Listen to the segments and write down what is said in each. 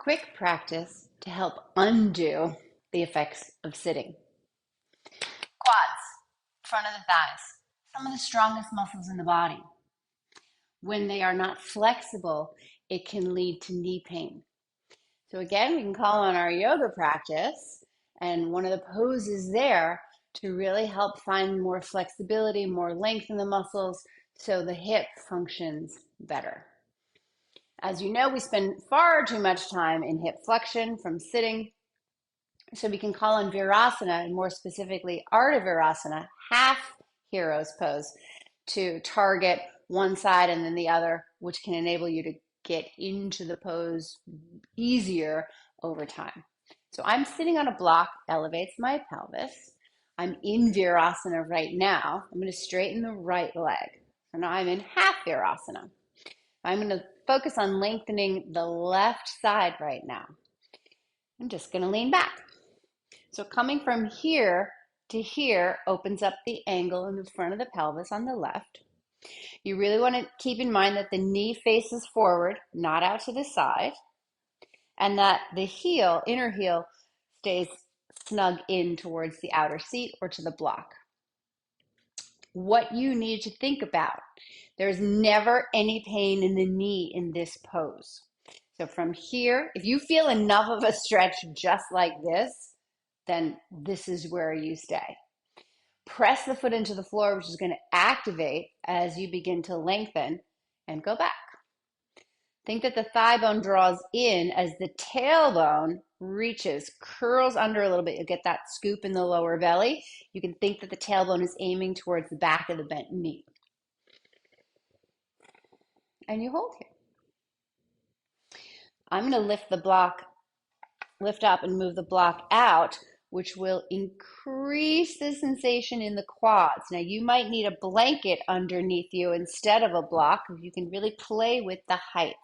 Quick practice to help undo the effects of sitting. Quads, front of the thighs, some of the strongest muscles in the body. When they are not flexible, it can lead to knee pain. So again, we can call on our yoga practice and one of the poses there to really help find more flexibility, more length in the muscles so the hip functions better. As you know, we spend far too much time in hip flexion from sitting. So we can call on Virasana, and more specifically Ardha Virasana, half hero's pose, to target one side and then the other, which can enable you to get into the pose easier over time. So I'm sitting on a block, elevates my pelvis. I'm in Virasana right now. I'm going to straighten the right leg. So now I'm in half Virasana. I'm going to focus on lengthening the left side right now. I'm just going to lean back. So coming from here to here opens up the angle in the front of the pelvis on the left. You really want to keep in mind that the knee faces forward, not out to the side, and that the heel, inner heel, stays snug in towards the outer seat or to the block. What you need to think about, there's never any pain in the knee in this pose. So from here, if you feel enough of a stretch just like this, then this is where you stay. Press the foot into the floor, which is going to activate as you begin to lengthen, and go back. Think that the thigh bone draws in as the tailbone reaches, curls under a little bit. You'll get that scoop in the lower belly. You can think that the tailbone is aiming towards the back of the bent knee. And you hold here. I'm going to lift up and move the block out, which will increase the sensation in the quads. Now you might need a blanket underneath you instead of a block. You can really play with the height.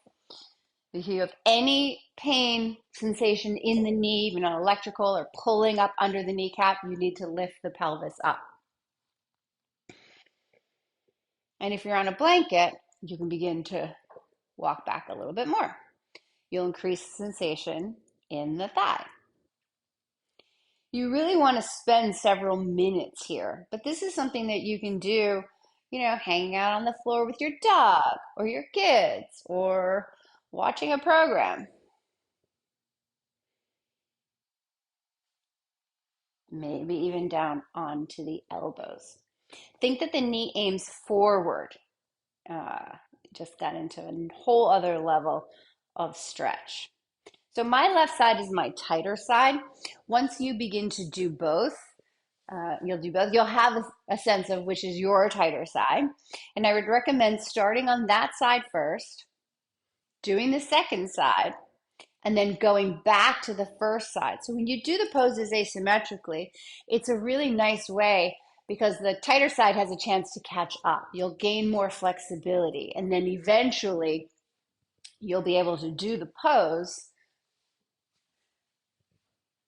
If you have any pain sensation in the knee, even on electrical or pulling up under the kneecap, you need to lift the pelvis up. And if you're on a blanket, you can begin to walk back a little bit more. You'll increase the sensation in the thigh. You really want to spend several minutes here, but this is something that you can do, hanging out on the floor with your dog or your kids or watching a program. Maybe even down onto the elbows. Think that the knee aims forward. Just got into a whole other level of stretch. So my left side is my tighter side. Once you begin to do both, you'll have a sense of which is your tighter side. And I would recommend starting on that side first, doing the second side, and then going back to the first side. So when you do the poses asymmetrically, it's a really nice way because the tighter side has a chance to catch up. You'll gain more flexibility, and then eventually you'll be able to do the pose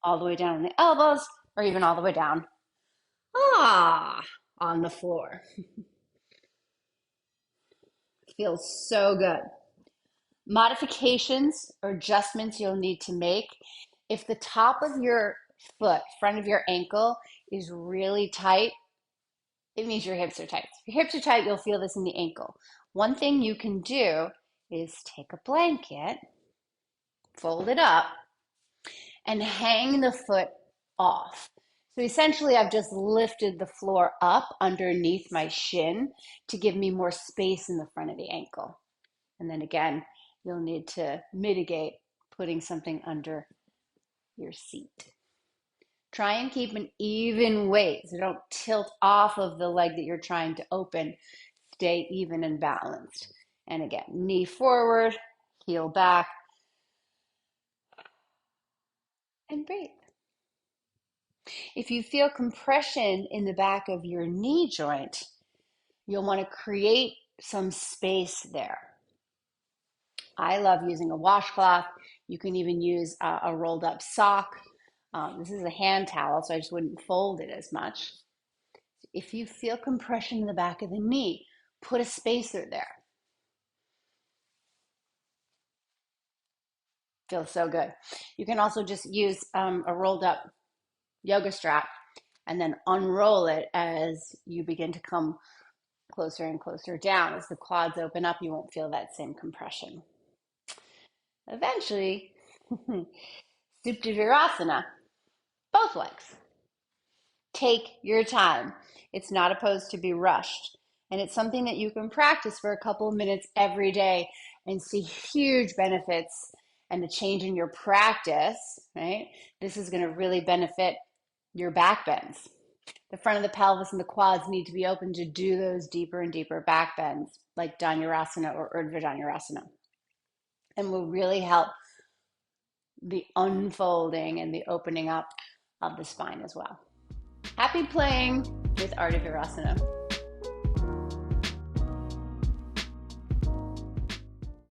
all the way down on the elbows or even all the way down on the floor. Feels so good. Modifications or adjustments you'll need to make. If the top of your foot, front of your ankle, is really tight, it means your hips are tight. If your hips are tight, you'll feel this in the ankle. One thing you can do is take a blanket, fold it up, and hang the foot off. So essentially, I've just lifted the floor up underneath my shin to give me more space in the front of the ankle. And then again, you'll need to mitigate putting something under your seat. Try and keep an even weight, so don't tilt off of the leg that you're trying to open. Stay even and balanced. And again, knee forward, heel back, and breathe. If you feel compression in the back of your knee joint, you'll want to create some space there. I love using a washcloth. You can even use a rolled up sock. This is a hand towel, so I just wouldn't fold it as much. If you feel compression in the back of the knee, put a spacer there. Feels so good. You can also just use a rolled up yoga strap and then unroll it as you begin to come closer and closer down. As the quads open up, you won't feel that same compression. Eventually, Supta Virasana, both legs. Take your time. It's not supposed to be rushed. And it's something that you can practice for a couple of minutes every day and see huge benefits and a change in your practice, right? This is going to really benefit your back bends. The front of the pelvis and the quads need to be open to do those deeper and deeper back bends, like Dhanurasana or Ardha Virasana, and will really help the unfolding and the opening up of the spine as well. Happy playing with Ardha Virasana.